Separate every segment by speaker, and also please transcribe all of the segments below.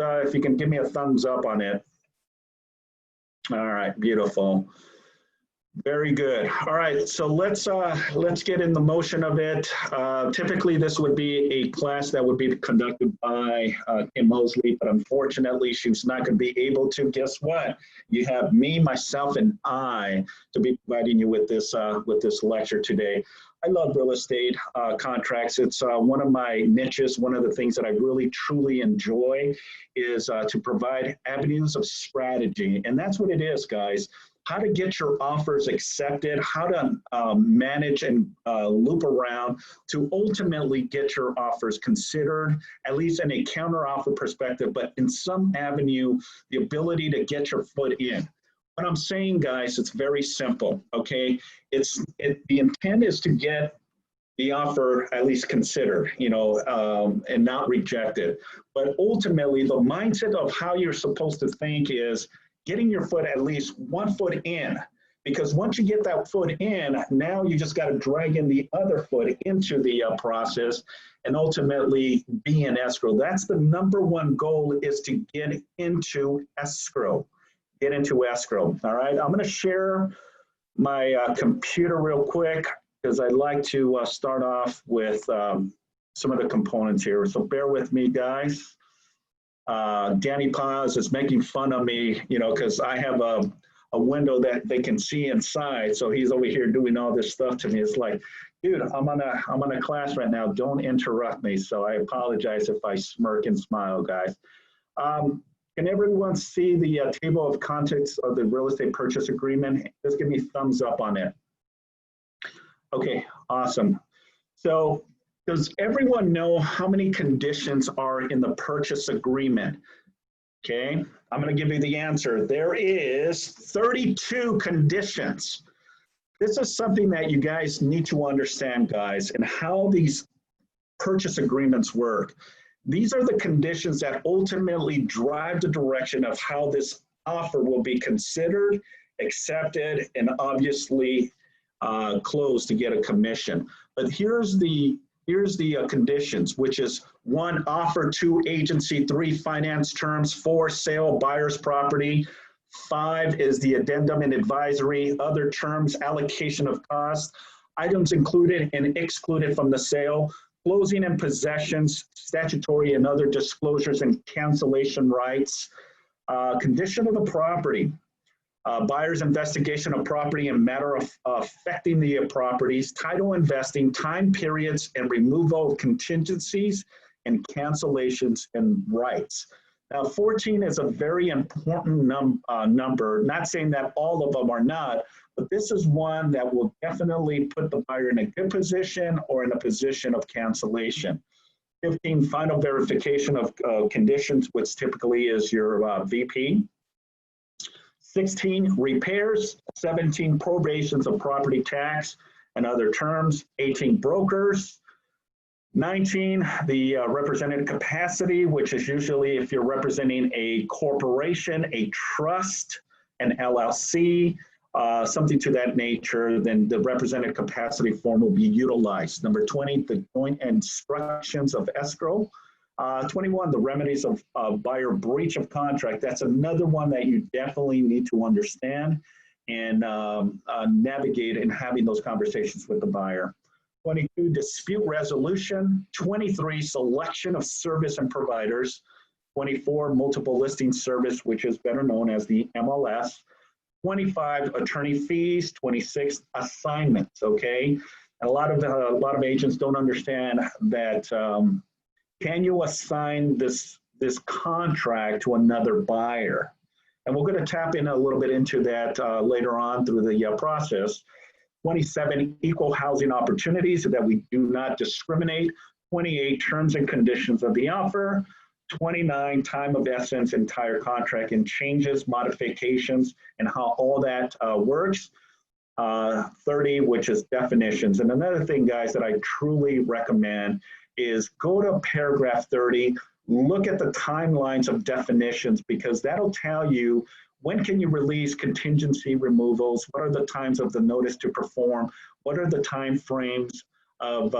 Speaker 1: if you can give me a thumbs up on it. All right, beautiful. Very good. All right, so let's get in the motion of it. Typically, this would be a class that would be conducted by Kim Mosley, but unfortunately, she's not going to be able to. Guess what? You have me, myself, and I to be providing you with this lecture today. I love real estate contracts. It's one of my niches. One of the things that I really, truly enjoy is to provide avenues of strategy, and that's what it is, guys. How to get your offers accepted, how to manage and loop around to ultimately get your offers considered, at least in a counteroffer perspective, but in some avenue, the ability to get your foot in. What I'm saying, guys, it's very simple, okay? The intent is to get the offer at least considered, you know, and not rejected. But ultimately, the mindset of how you're supposed to think is getting your foot at least 1 foot in, because once you get that foot in, now you just got to drag in the other foot into the process and ultimately be in escrow. That's the #1 goal, is to get into escrow. Get into escrow. All right, I'm going to share my computer real quick because I'd like to start off with some of the components here. So bear with me, guys. Danny Paz is making fun of me, you know, because I have a window that they can see inside. So he's over here doing all this stuff to me. It's like, dude, I'm on a class right now. Don't interrupt me. So I apologize if I smirk and smile, guys. Can everyone see the table of contents of the real estate purchase agreement? Just give me thumbs up on it. Okay, awesome. So does everyone know how many conditions are in the purchase agreement? Okay, I'm going to give you the answer. There is 32 conditions. This is something that you guys need to understand, guys, and how these purchase agreements work. These are the conditions that ultimately drive the direction of how this offer will be considered, accepted, and obviously closed to get a commission. But here's the conditions, which is 1, offer; 2, agency; 3, finance terms; 4, sale, buyer's property; 5 is the addendum and advisory; other terms, allocation of costs; items included and excluded from the sale; closing and possessions; statutory and other disclosures and cancellation rights; condition of the property; buyer's investigation of property and matter of affecting the properties; title investing; time periods and removal of contingencies and cancellations and rights. Now, 14 is a very important number, not saying that all of them are not, but this is one that will definitely put the buyer in a good position or in a position of cancellation. 15, final verification of conditions, which typically is your VP. 16, repairs. 17, probations of property tax and other terms. 18, brokers. 19, the representative capacity, which is usually if you're representing a corporation, a trust, an LLC, something to that nature, then the representative capacity form will be utilized. Number 20, the joint instructions of escrow. 21, the remedies of buyer breach of contract. That's another one that you definitely need to understand and navigate in having those conversations with the buyer. 22, dispute resolution. 23, selection of service and providers. 24, multiple listing service, which is better known as the MLS. 25, attorney fees. 26, assignments. Okay, and a lot of agents don't understand that. Can you assign this contract to another buyer? And we're going to tap in a little bit into that later on through the process. 27, equal housing opportunities, so that we do not discriminate. 28, terms and conditions of the offer. 29, time of essence, entire contract and changes, modifications, and how all that works. 30, which is definitions. And another thing, guys, that I truly recommend is go to paragraph 30, look at the timelines of definitions, because that'll tell you when can you release contingency removals, what are the times of the notice to perform, what are the time frames of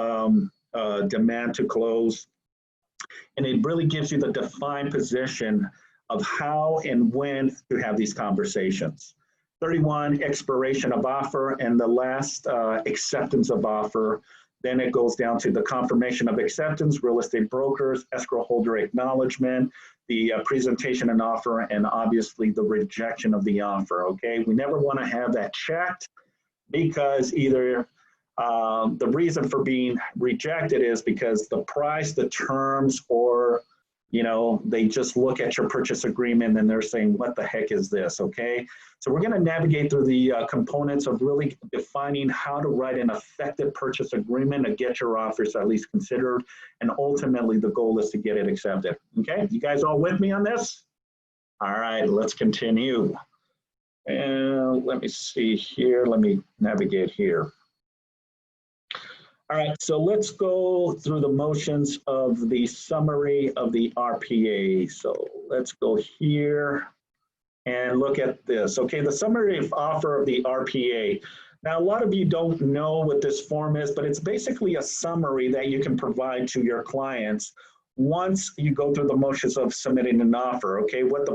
Speaker 1: demand to close, And it really gives you the defined position of how and when to have these conversations. 31, expiration of offer, and the last, acceptance of offer. Then it goes down to the confirmation of acceptance, real estate brokers, escrow holder acknowledgement, the presentation and offer, and obviously the rejection of the offer, okay? We never want to have that checked because either the reason for being rejected is because the price, the terms, or you know, they just look at your purchase agreement and they're saying, what the heck is this, okay? So we're gonna navigate through the components of really defining how to write an effective purchase agreement to get your offers at least considered, and ultimately the goal is to get it accepted, okay? You guys all with me on this? All right, let's continue. And let me see here, let me navigate here. All right, so let's go through the motions of the summary of the RPA. So let's go here and look at this. Okay, the summary of offer of the RPA. Now, a lot of you don't know what this form is, but it's basically a summary that you can provide to your clients once you go through the motions of submitting an offer. Okay, what the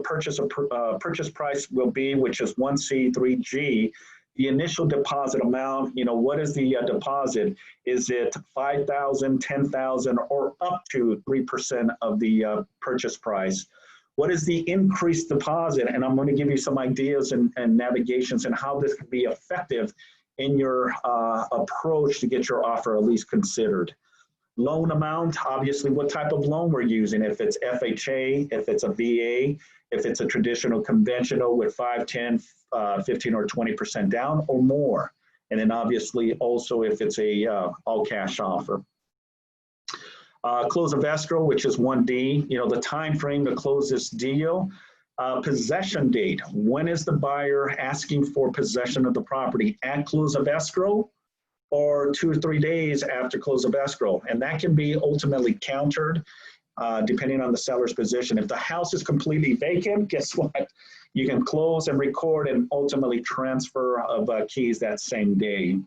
Speaker 1: purchase price will be, which is 1C, 3G. The initial deposit amount, you know, what is the deposit? Is it 5,000, 10,000, or up to 3% of the purchase price? What is the increased deposit? And I'm going to give you some ideas and navigations and how this can be effective in your approach to get your offer at least considered. Loan amount, obviously what type of loan we're using, if it's FHA, if it's a VA, if it's a traditional conventional with 5, 10, 15 or 20% down or more. And then obviously also if it's a all cash offer. Close of escrow, which is 1D, you know, the time frame to close this deal. Possession date, when is the buyer asking for possession of the property? At close of escrow or 2 or 3 days after close of escrow? And that can be ultimately countered depending on the seller's position. If the house is completely vacant, guess what? You can close and record and ultimately transfer of keys that same day.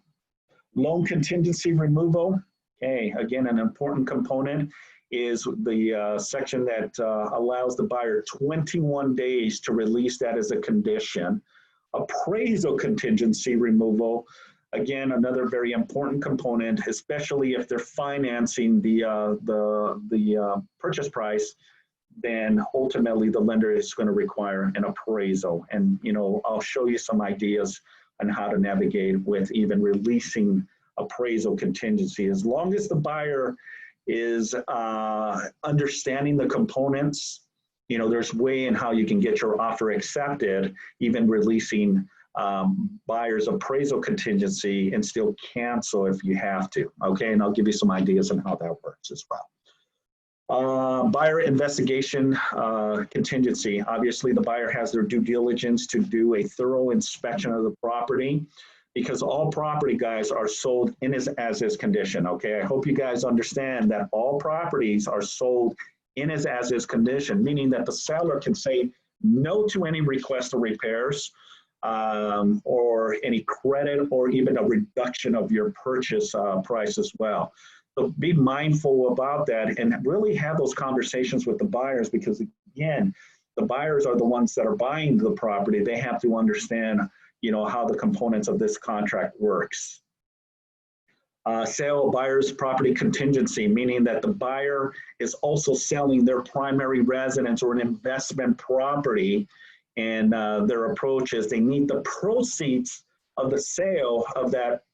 Speaker 1: Loan contingency removal. Okay, again, an important component is the section that allows the buyer 21 days to release that as a condition. Appraisal contingency removal. Again, another very important component, especially if they're financing the purchase price, then ultimately the lender is going to require an appraisal. And, you know, I'll show you some ideas on how to navigate with even releasing appraisal contingency. As long as the buyer is understanding the components, you know, there's way in how you can get your offer accepted, even releasing buyer's appraisal contingency and still cancel if you have to, okay? And I'll give you some ideas on how that works as well. Buyer investigation contingency. Obviously, the buyer has their due diligence to do a thorough inspection of the property because all property, guys, are sold in as-is condition, okay? I hope you guys understand that all properties are sold in as-is condition, meaning that the seller can say no to any request for repairs, or any credit or even a reduction of your purchase price as well. So be mindful about that and really have those conversations with the buyers because, again, the buyers are the ones that are buying the property. They have to understand, you know, how the components of this contract works. Sale of buyer's property contingency, meaning that the buyer is also selling their primary residence or an investment property. And their approach is they need the proceeds of the sale of that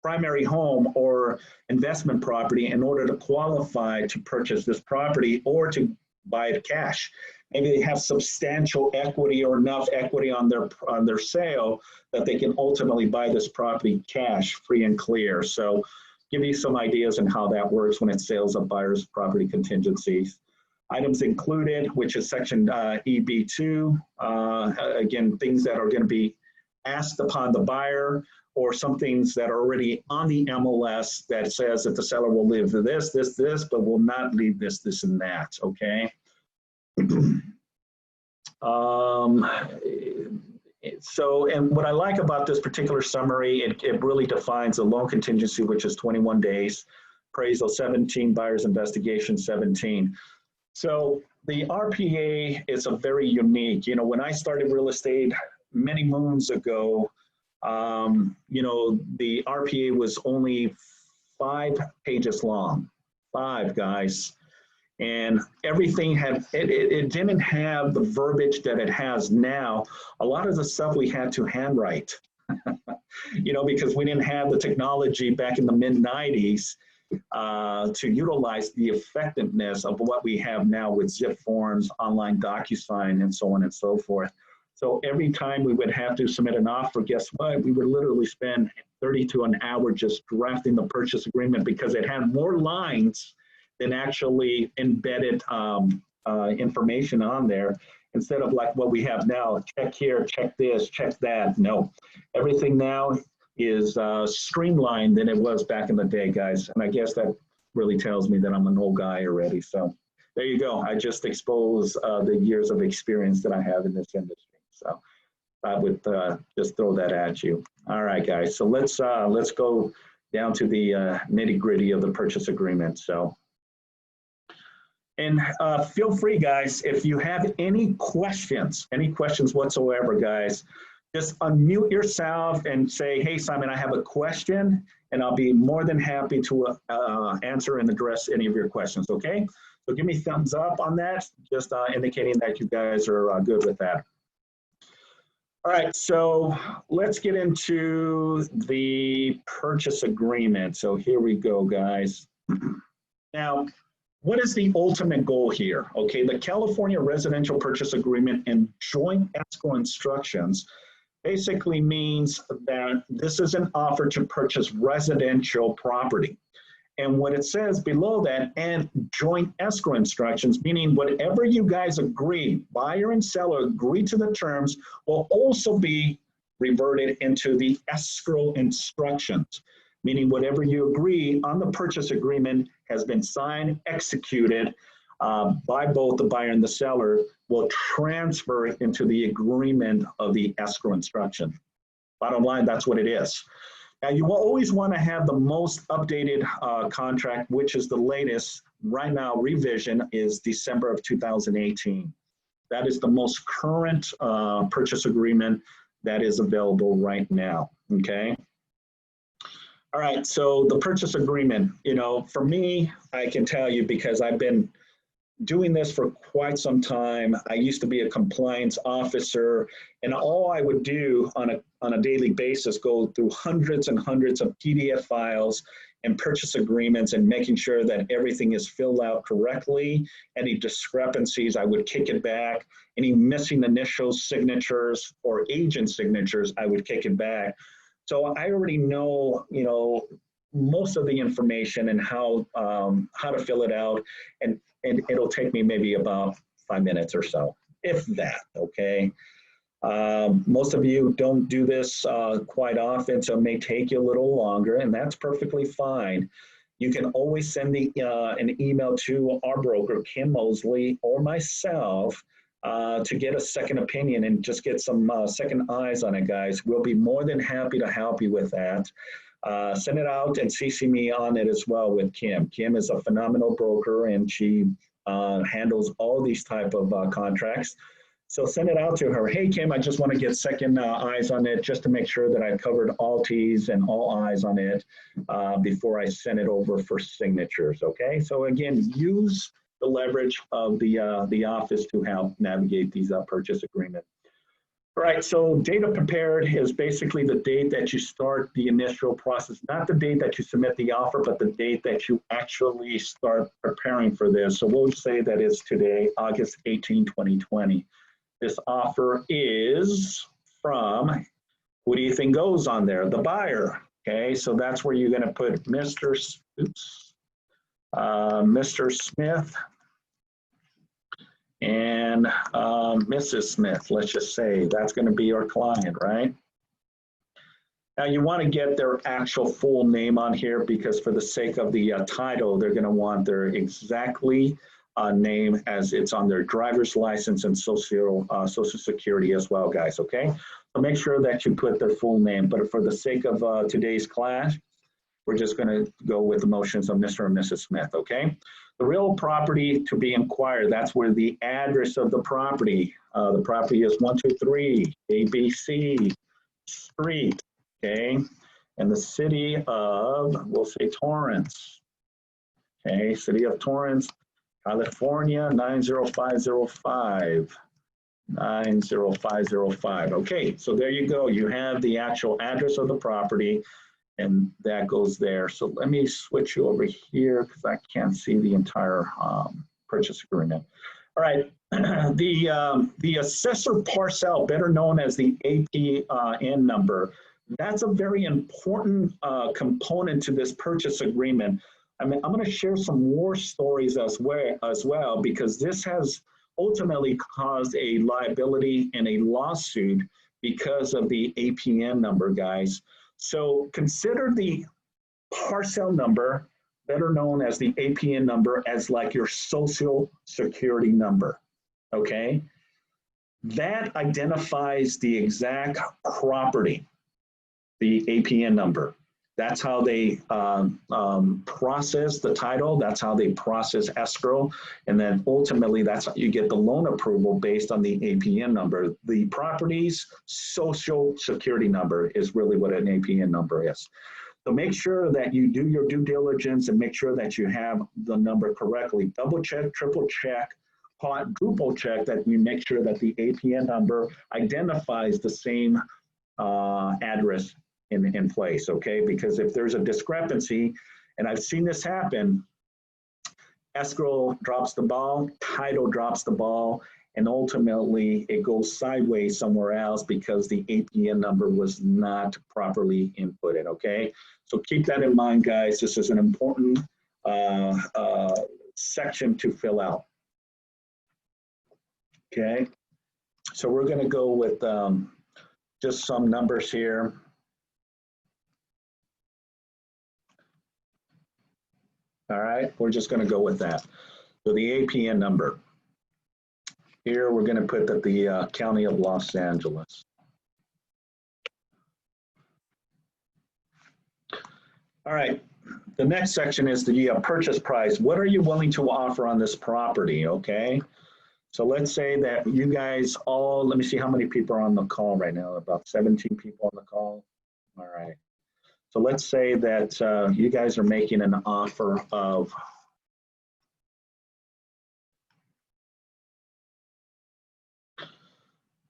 Speaker 1: primary home or investment property in order to qualify to purchase this property or to buy it cash. Maybe they have substantial equity or enough equity on their sale that they can ultimately buy this property cash, free and clear. So give you some ideas on how that works when it sales of buyer's property contingencies. Items included, which is section EB2, again, things that are going to be asked upon the buyer or some things that are already on the MLS that says that the seller will leave this, but will not leave this, and that, okay? So, and what I like about this particular summary, it really defines the loan contingency, which is 21 days, appraisal 17, buyer's investigation 17. So the RPA is a very unique, when I started real estate many moons ago, the RPA was only 5 pages long, 5 guys. And everything it didn't have the verbiage that it has now. A lot of the stuff we had to handwrite, because we didn't have the technology back in the mid-90s to utilize the effectiveness of what we have now with zip forms, online DocuSign, and so on and so forth. So every time we would have to submit an offer, guess what? We would literally spend 30 to an hour just drafting the purchase agreement because it had more lines than actually embedded information on there, instead of like what we have now, check here, check this, check that. No, everything now is streamlined than it was back in the day, guys. And I guess that really tells me that I'm an old guy already. So there you go. I just exposed the years of experience that I have in this industry. So I would just throw that at you. All right, guys. So let's go down to the nitty gritty of the purchase agreement. So. And feel free, guys, if you have any questions whatsoever, guys, just unmute yourself and say, hey, Simon, I have a question, and I'll be more than happy to answer and address any of your questions, okay? So give me thumbs up on that, just indicating that you guys are good with that. All right, so let's get into the purchase agreement. So here we go, guys. Now, what is the ultimate goal here? Okay, the California Residential Purchase Agreement and Joint Escrow Instructions basically means that this is an offer to purchase residential property. And what it says below that, and joint escrow instructions, meaning whatever you guys agree, buyer and seller agree to the terms, will also be reverted into the escrow instructions. Meaning whatever you agree on the purchase agreement has been signed, executed by both the buyer and the seller, will transfer it into the agreement of the escrow instruction. Bottom line, that's what it is. Now, you will always want to have the most updated contract, which is the latest. Right now, revision is December of 2018. That is the most current purchase agreement that is available right now, okay? All right, so the purchase agreement, for me, I can tell you because I've been doing this for quite some time. I used to be a compliance officer, and all I would do on a daily basis go through hundreds and hundreds of PDF files and purchase agreements and making sure that everything is filled out correctly. Any discrepancies, I would kick it back. Any missing initials, signatures, or agent signatures, I would kick it back. So I already know, most of the information and how to fill it out, and it'll take me maybe about 5 minutes or so, if that, okay? Most of you don't do this quite often, so it may take you a little longer, and that's perfectly fine. You can always send an email to our broker, Kim Mosley, or myself, to get a second opinion and just get some second eyes on it, guys. We'll be more than happy to help you with that. Send it out and CC me on it as well with Kim. Kim is a phenomenal broker, and she handles all these type of contracts. So send it out to her. Hey, Kim, I just want to get second eyes on it just to make sure that I've covered all T's and all I's on it before I send it over for signatures, okay? So again, use the leverage of the office to help navigate these purchase agreements. All right, so date of prepared is basically the date that you start the initial process, not the date that you submit the offer, but the date that you actually start preparing for this. So we'll say that it's today, August 18, 2020. This offer is from, who do you think goes on there? The buyer, okay? So that's where you're gonna put Mr. Smith and Mrs. Smith, let's just say that's going to be your client, right? Now you want to get their actual full name on here because for the sake of the title, they're going to want their exactly name as it's on their driver's license and social security as well, guys, okay? So make sure that you put their full name, but for the sake of today's class, we're just going to go with the motions of Mr. and Mrs. Smith, okay? The real property to be inquired, that's where the address of the property is 123 ABC Street, okay? And the city of, we'll say Torrance, okay? City of Torrance, California, 90505. 90505. Okay, so there you go. You have the actual address of the property, and that goes there. So let me switch you over here because I can't see the entire purchase agreement. All right, the assessor parcel, better known as the APN number, that's a very important component to this purchase agreement. I mean, I'm going to share some war stories as well, because this has ultimately caused a liability and a lawsuit because of the APN number, guys. So consider the parcel number, better known as the APN number, as like your social security number, okay? That identifies the exact property, the APN number. That's how they process the title. That's how they process escrow. And then ultimately, that's how you get the loan approval based on the APN number. The property's social security number is really what an APN number is. So make sure that you do your due diligence and make sure that you have the number correctly. Double check, triple check, quadruple check that you make sure that the APN number identifies the same address in place, okay? Because if there's a discrepancy, and I've seen this happen, escrow drops the ball, title drops the ball, and ultimately it goes sideways somewhere else because the APN number was not properly inputted, okay? So keep that in mind, guys. This is an important section to fill out, okay? So we're gonna go with just some numbers here. All right, we're just going to go with that. So the APN number. Here we're going to put that the County of Los Angeles. All right, the next section is the purchase price. What are you willing to offer on this property, okay? So let's say that you guys all, let me see how many people are on the call right now, about 17 people on the call. All right. So let's say that you guys are making an offer of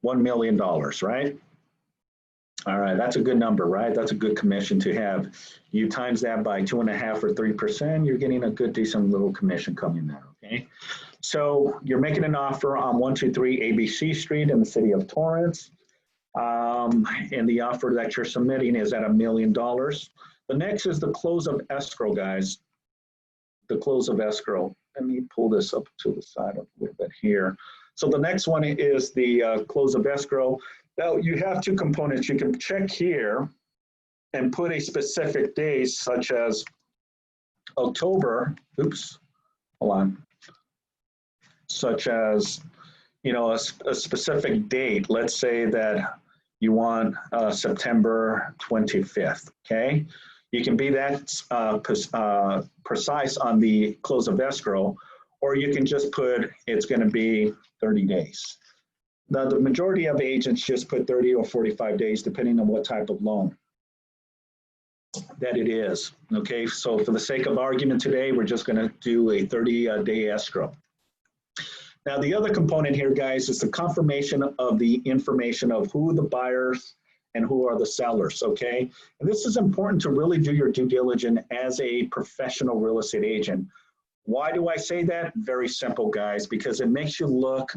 Speaker 1: $1 million, right? All right, that's a good number, right? That's a good commission to have. You times that by 2.5 or 3%, you're getting a good, decent little commission coming there, okay? So you're making an offer on 123 ABC Street in the city of Torrance. And the offer that you're submitting is at $1 million. The next is the close of escrow, guys. The close of escrow. Let me pull this up to the side a little bit here. So the next one is the close of escrow. Now you have two components. You can check here and put a specific date, such as October. Oops, hold on. Such as, you know, a specific date. Let's say that you want September 25th, okay? You can be that precise on the close of escrow, or you can just put it's going to be 30 days. Now, the majority of agents just put 30 or 45 days, depending on what type of loan that it is, okay? So for the sake of argument today, we're just going to do a 30-day escrow. Now, the other component here, guys, is the confirmation of the information of who the buyers and who are the sellers, okay? And this is important to really do your due diligence as a professional real estate agent. Why do I say that? Very simple, guys, because it makes you look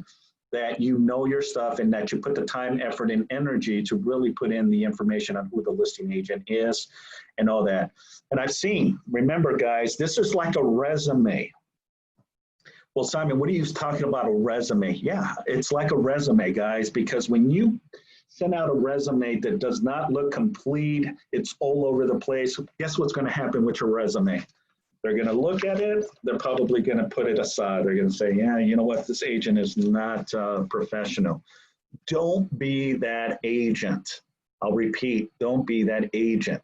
Speaker 1: that you know your stuff and that you put the time, effort, and energy to really put in the information on who the listing agent is and all that. And I've seen, remember, guys, this is like a resume. Well, Simon, what are you talking about, a resume? Yeah, it's like a resume, guys, because when you send out a resume that does not look complete, it's all over the place, guess what's going to happen with your resume? They're going to look at it. They're probably going to put it aside. They're going to say, yeah, you know what? This agent is not professional. Don't be that agent. I'll repeat, don't be that agent,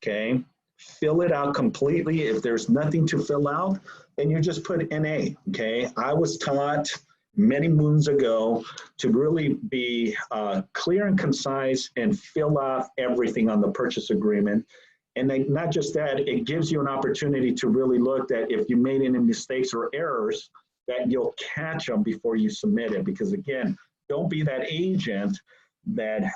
Speaker 1: okay? Fill it out completely. If there's nothing to fill out, and you just put NA, okay? I was taught many moons ago to really be clear and concise and fill out everything on the purchase agreement. And then not just that, it gives you an opportunity to really look at if you made any mistakes or errors, that you'll catch them before you submit it. Because again, don't be that agent that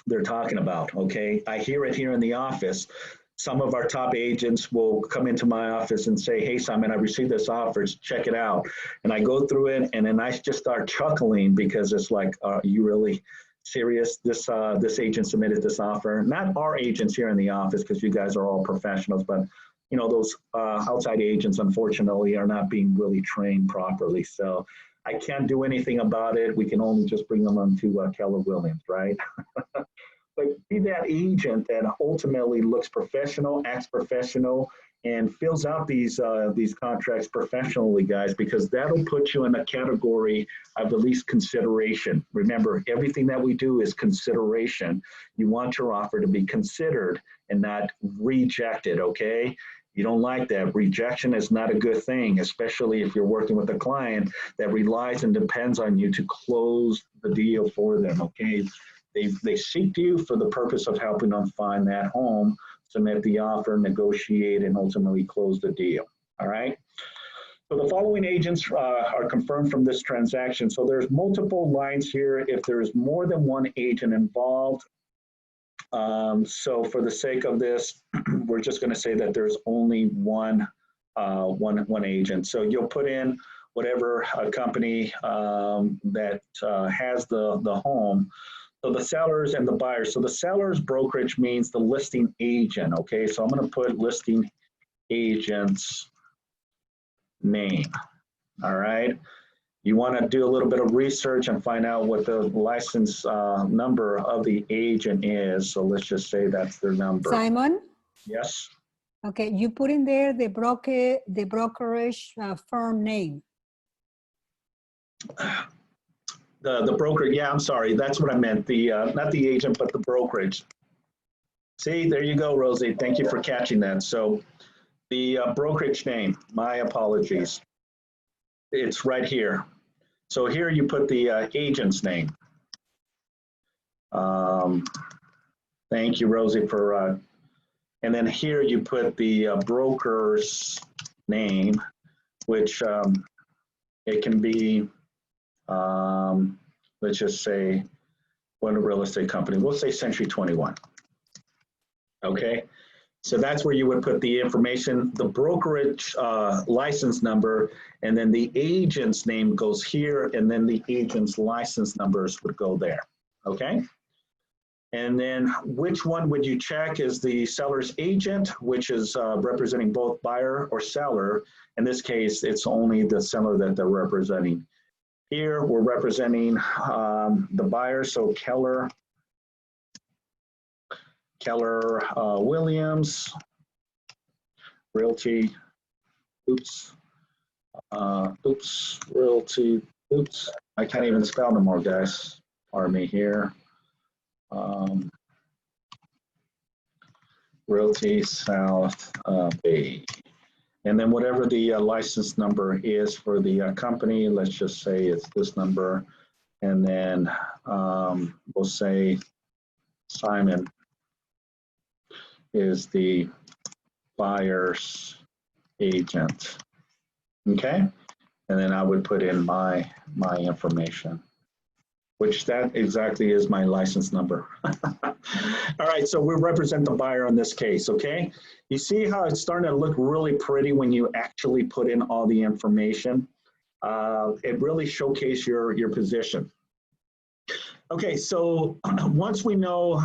Speaker 1: they're talking about, okay? I hear it here in the office. Some of our top agents will come into my office and say, hey, Simon, I received this offer, check it out. And I go through it, and then I just start chuckling because it's like, are you really serious? This agent submitted this offer. Not our agents here in the office, because you guys are all professionals, but you know, those outside agents, unfortunately, are not being really trained properly. So I can't do anything about it. We can only just bring them on to Keller Williams, right? But be that agent that ultimately looks professional, acts professional, and fills out these contracts professionally, guys, because that'll put you in a category of the least consideration. Remember, everything that we do is consideration. You want your offer to be considered and not rejected, okay? You don't like that. Rejection is not a good thing, especially if you're working with a client that relies and depends on you to close the deal for them, okay? They seek you for the purpose of helping them find that home, submit the offer, negotiate, and ultimately close the deal, all right? So the following agents are confirmed from this transaction. So there's multiple lines here if there's more than one agent involved. So for the sake of this, we're just going to say that there's only one agent. So you'll put in whatever company that has the home. So the sellers and the buyers. So the seller's brokerage means the listing agent, okay? So I'm going to put listing agent's name, all right? You want to do a little bit of research and find out what the license number of the agent is. So let's just say that's their number.
Speaker 2: Simon?
Speaker 1: Yes?
Speaker 2: Okay, you put in there the brokerage firm name.
Speaker 1: The broker, yeah, I'm sorry. That's what I meant. The not the agent, but the brokerage. See, there you go, Rosie. Thank you for catching that. So the brokerage name, my apologies. It's right here. So here you put the agent's name. Thank you, Rosie, for, and then here you put the broker's name, which it can be, let's just say, what a real estate company. We'll say Century 21. Okay, so that's where you would put the information, the brokerage license number, and then the agent's name goes here, and then the agent's license numbers would go there. Okay, and then which one would you check is the seller's agent, which is representing both buyer or seller. In this case, it's only the seller that they're representing. Here, we're representing the buyer, so Keller Williams Realty, Realty, I can't even spell no more, guys. Pardon me here. Realty South Bay. And then whatever the license number is for the company, let's just say it's this number. And then we'll say Simon is the buyer's agent. Okay? And then I would put in my information, which that exactly is my license number. All right, so we represent the buyer in this case, okay? You see how it's starting to look really pretty when you actually put in all the information? It really showcases your position. Okay, so once we know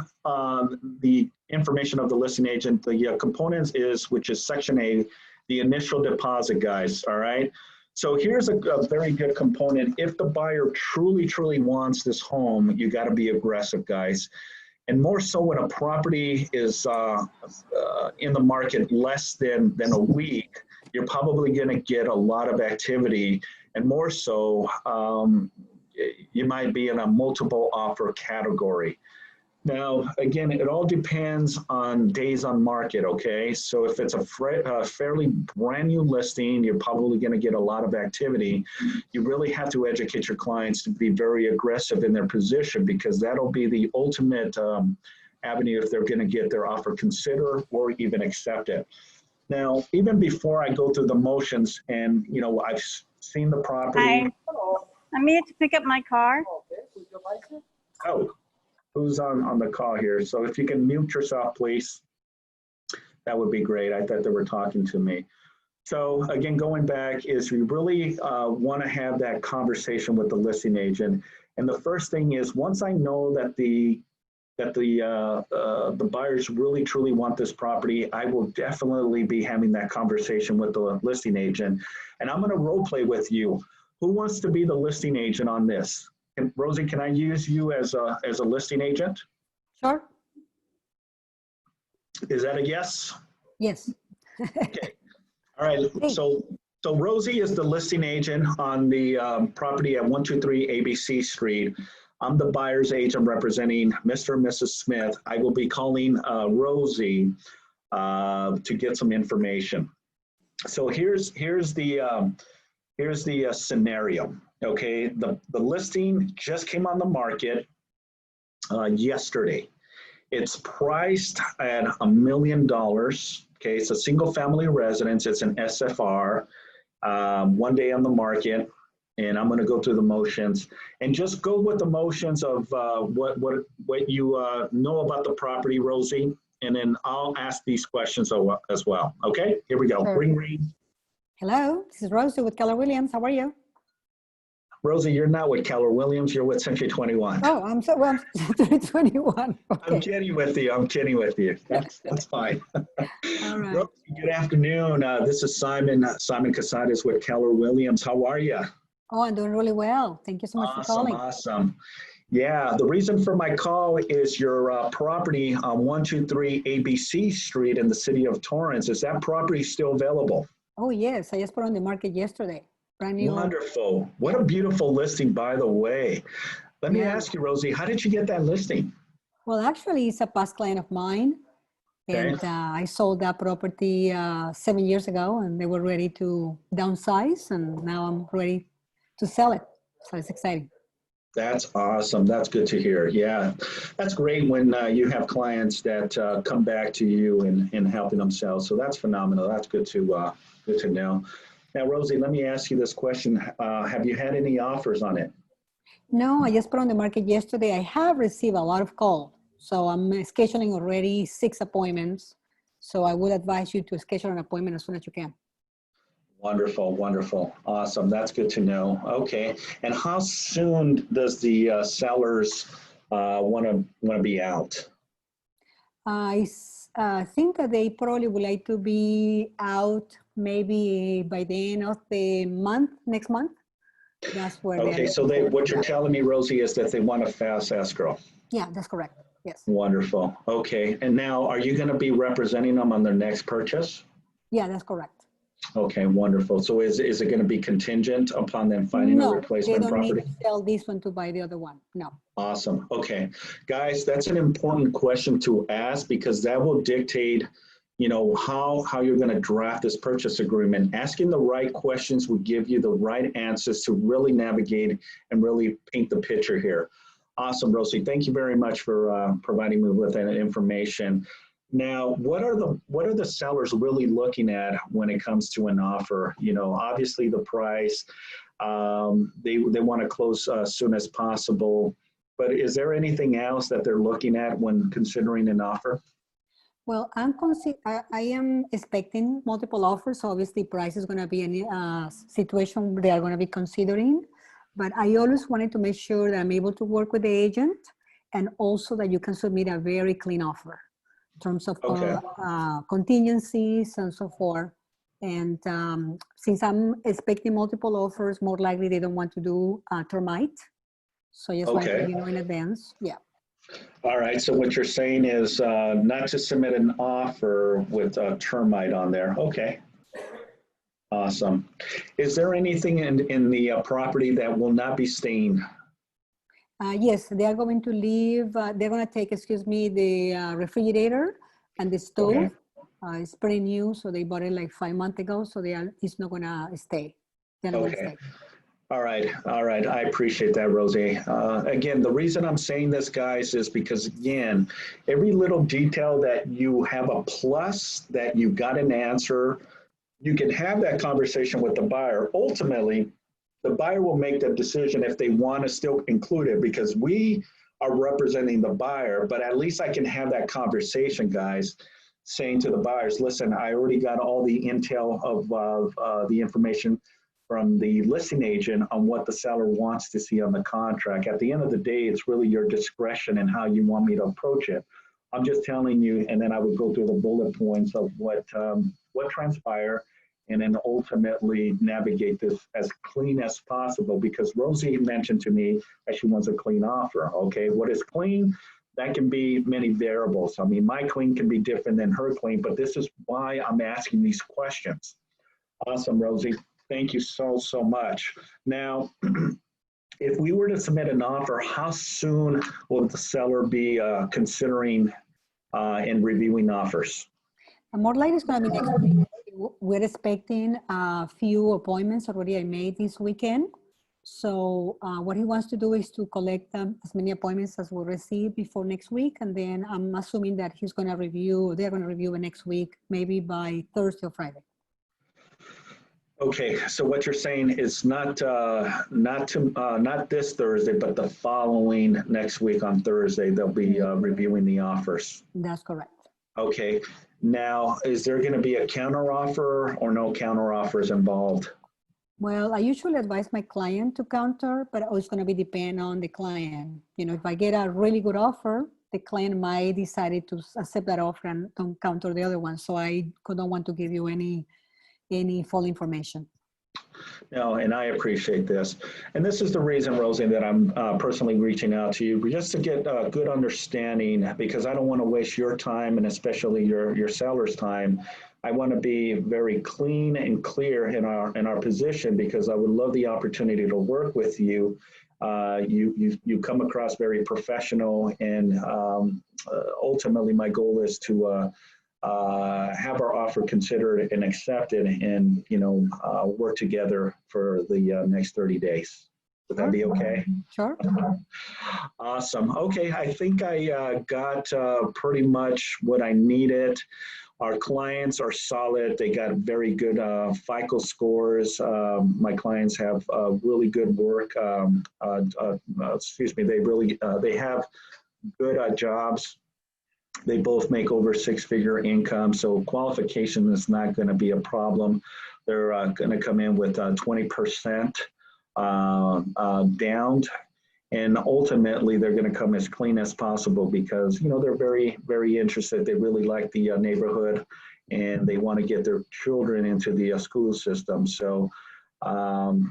Speaker 1: the information of the listing agent, the components is, which is section A, the initial deposit, guys, all right? So here's a very good component. If the buyer truly wants this home, you got to be aggressive, guys. And more so when a property is in the market less than a week, you're probably going to get a lot of activity. And more so, you might be in a multiple offer category. Now, again, it all depends on days on market, okay? So if it's a fairly brand new listing, you're probably going to get a lot of activity. You really have to educate your clients to be very aggressive in their position, because that'll be the ultimate avenue if they're going to get their offer considered or even accept it. Now, even before I go through the motions, and you know, I've seen the property.
Speaker 3: Hi. I'm here to pick up my car.
Speaker 1: Oh, who's on the call here? So if you can mute yourself, please, that would be great. I thought they were talking to me. So again, going back is we really want to have that conversation with the listing agent. And the first thing is, once I know that the buyers really truly want this property, I will definitely be having that conversation with the listing agent. And I'm going to role play with you. Who wants to be the listing agent on this? Rosie, can I use you as a listing agent?
Speaker 2: Sure.
Speaker 1: Is that a yes?
Speaker 2: Yes.
Speaker 1: Okay. All right.
Speaker 2: Hey.
Speaker 1: So Rosie is the listing agent on the property at 123 ABC Street. I'm the buyer's agent representing Mr. and Mrs. Smith. I will be calling Rosie to get some information. So here's the scenario. Okay, the listing just came on the market yesterday. It's priced at $1 million. Okay, it's a single family residence. It's an SFR. 1 day on the market, and I'm going to go through the motions and just go with the motions of what you know about the property, Rosie, and then I'll ask these questions as well. Okay, here we go.
Speaker 2: Sure.
Speaker 1: Ring, ring.
Speaker 2: Hello, this is Rosie with Keller Williams. How are you?
Speaker 1: Rosie, you're not with Keller Williams. You're with Century 21.
Speaker 2: Oh, I'm 21. Okay.
Speaker 1: I'm kidding with you. I'm kidding with you. That's fine.
Speaker 2: All right.
Speaker 1: Rosie, good afternoon. This is Simon Cazares with Keller Williams. How are you?
Speaker 2: Oh, I'm doing really well. Thank you so much for calling.
Speaker 1: Awesome. Yeah, the reason for my call is your property on 123 ABC Street in the city of Torrance. Is that property still available?
Speaker 2: Oh, yes. I just put on the market yesterday. Brand new.
Speaker 1: Wonderful. What a beautiful listing, by the way. Let me ask you, Rosie, how did you get that listing?
Speaker 2: Well, actually, it's a past client of mine.
Speaker 1: Okay.
Speaker 2: And I sold that property 7 years ago, and they were ready to downsize, and now I'm ready to sell it. So it's exciting.
Speaker 1: That's awesome. That's good to hear. Yeah, that's great when you have clients that come back to you and helping them sell. So that's phenomenal. That's good to know. Now, Rosie, let me ask you this question. Have you had any offers on it?
Speaker 2: No, I just put on the market yesterday. I have received a lot of calls. So I'm scheduling already 6 appointments. So I would advise you to schedule an appointment as soon as you can.
Speaker 1: Wonderful, wonderful. Awesome. That's good to know. Okay. And how soon does the sellers want to be out?
Speaker 2: I think that they probably would like to be out maybe by the end of the month, next month. That's where
Speaker 1: Okay, so what you're telling me, Rosie, is that they want a fast escrow.
Speaker 2: Yeah, that's correct. Yes.
Speaker 1: Wonderful. Okay. And now, are you going to be representing them on their next purchase?
Speaker 2: Yeah, that's correct.
Speaker 1: Okay, wonderful. So is it going to be contingent upon them finding a replacement property?
Speaker 2: No, they don't need to sell this one to buy the other one. No.
Speaker 1: Awesome. Okay. Guys, that's an important question to ask, because that will dictate, you know, how you're going to draft this purchase agreement. Asking the right questions will give you the right answers to really navigate and really paint the picture here. Awesome, Rosie. Thank you very much for providing me with that information. Now, what are the sellers really looking at when it comes to an offer? You know, obviously the price. They want to close as soon as possible. But is there anything else that they're looking at when considering an offer?
Speaker 2: Well, I am expecting multiple offers. So obviously, price is going to be a situation they are going to be considering. But I always wanted to make sure that I'm able to work with the agent, and also that you can submit a very clean offer in terms of contingencies and so forth. And since I'm expecting multiple offers, more likely they don't want to do termite. So I just want to let you know in advance. Yeah.
Speaker 1: All right. So what you're saying is not to submit an offer with termite on there. Okay. Awesome. Is there anything in the property that will not be stained?
Speaker 2: Yes, they are going to leave, they're going to take, excuse me, the refrigerator and the stove.
Speaker 1: Okay.
Speaker 2: It's pretty new, so they bought it like 5 months ago, so it's not going to stay. They're not going to
Speaker 1: Okay.
Speaker 2: stay.
Speaker 1: All right. All right. I appreciate that, Rosie. Again, the reason I'm saying this, guys, is because, again, every little detail that you have a plus, that you got an answer, you can have that conversation with the buyer. Ultimately, the buyer will make the decision if they want to still include it, because we are representing the buyer, but at least I can have that conversation, guys, saying to the buyers, listen, I already got all the intel of the information from the listing agent on what the seller wants to see on the contract. At the end of the day, it's really your discretion and how you want me to approach it. I'm just telling you, and then I would go through the bullet points of what transpired, and then ultimately navigate this as clean as possible, because Rosie mentioned to me that she wants a clean offer. Okay, what is clean? That can be many variables. I mean, my clean can be different than her clean, but this is why I'm asking these questions. Awesome, Rosie. Thank you so, so much. Now, if we were to submit an offer, how soon will the seller be considering and reviewing offers?
Speaker 2: More likely it's going to be next week. We're expecting a few appointments already I made this weekend. So what he wants to do is to collect as many appointments as we receive before next week. And then I'm assuming that they're going to review it next week, maybe by Thursday or Friday.
Speaker 1: Okay, so what you're saying is not this Thursday, but the following next week on Thursday, they'll be reviewing the offers.
Speaker 2: That's correct.
Speaker 1: Okay, now is there going to be a counter offer or no counter offers involved?
Speaker 2: Well, I usually advise my client to counter, but it's going to be depend on the client. You know, if I get a really good offer, the client might decide to accept that offer and don't counter the other one. So I don't want to give you any full information.
Speaker 1: No, and I appreciate this. And this is the reason, Rosie, that I'm personally reaching out to you, just to get a good understanding, because I don't want to waste your time, and especially your seller's time. I want to be very clean and clear in our position, because I would love the opportunity to work with you. You come across very professional, and ultimately my goal is to have our offer considered and accepted, and work together for the next 30 days. Would that be okay?
Speaker 2: Sure.
Speaker 1: Awesome. Okay, I think I got pretty much what I needed. Our clients are solid. They got very good FICO scores. My clients have really good work. They have good jobs. They both make over six-figure income, so qualification is not going to be a problem. They're going to come in with 20% down, and ultimately they're going to come as clean as possible, because they're very, very interested. They really like the neighborhood, and they want to get their children into the school system. So